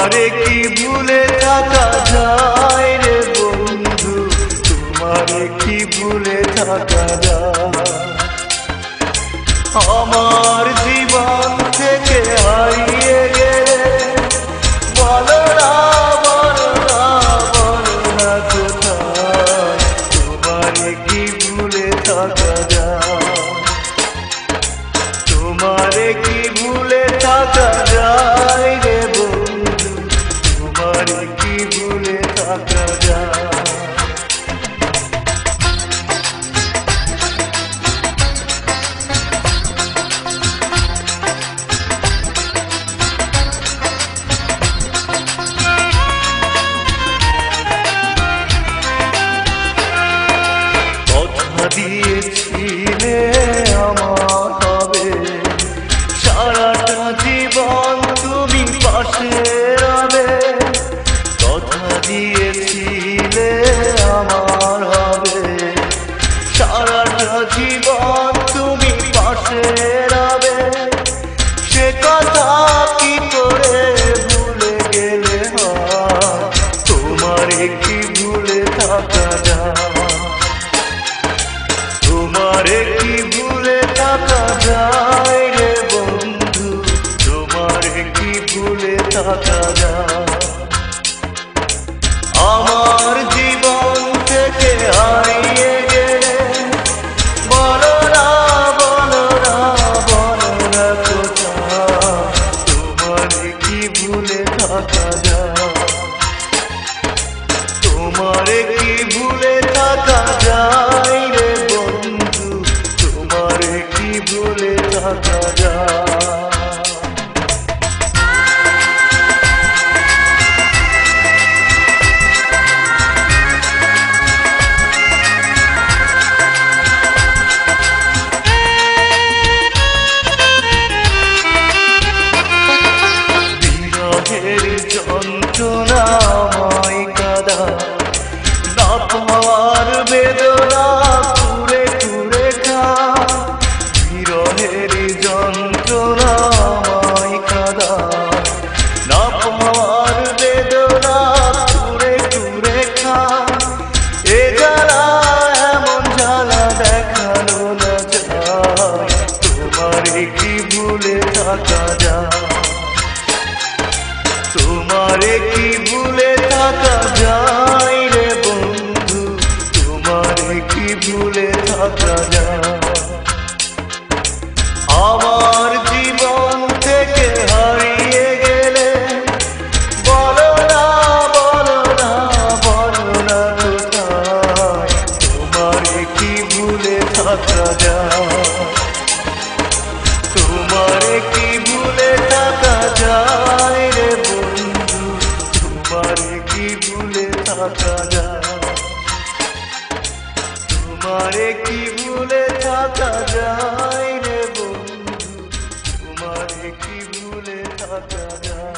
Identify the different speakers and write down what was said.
Speaker 1: তোমারে কি ভুলে থাকা যায় রে বন্ধু, তোমারে কি ভুলে থাকা যায়। আমার জীবন থেকে হারিয়ে গেলে বলো না বলো না বলো না কোথায়, তোমারে কি ভুলে থাকা যায়। তোমারে কি ভুলে থাকা যায় রে বন্ধু, তোমারে কি ভুলে থাকা যায়। দিয়েছিলে আমার হবে সারাটা জীবন তুমি পাশে রবে, কথা দিয়েছিলে আমার হবে সারাটা জীবন তুমি পাশে রবে, সে কথা কি করে ভুলে গেলে হয়, তোমারে কি ভুলে থাকা যায়। তোমারে কি ভুলে থাকা যায় রে বন্ধু, তোমারে কি ভুলে থাকা যায়। আমার জীবন থেকে হারিয়ে গেলে বলো না বলো না বলো না কোথায়, তোমারে কি ভুলে থাকা যায়। তোমারে কি ভুলে থাকা যায় রে বন্ধু, তোমারে কি ভুলে থাকা যায়। বিরহের যন্ত্রণাময় কাদা, না পাওয়ার বেদনা কুরে কুরে খা, বিরহের যন্ত্রণাময় কাদা, না পাওয়ার বেদনা কুরে কুরে খা, এ জ্বালা এমন জ্বালা দেখানো না যায়, তোমারে কি ভুলে থাকা যায়। তোমারে কি ভুলে থাকা যায় রে বন্ধু, তোমারে কি ভুলে থাকা যায়। আমার জীবন থেকে হারিয়ে গেলে বলো না বলো না বলো না কোথায়, তোমারে কি ভুলে থাকা যায়। তোমারে কি ভুলে থাকা যায় রে বন্ধু, তোমারে কি ভুলে থাকা যায়। তোমারে কি ভুলে থাকা যায় রে বন্ধু, তোমারে কি ভুলে থাকা যায়।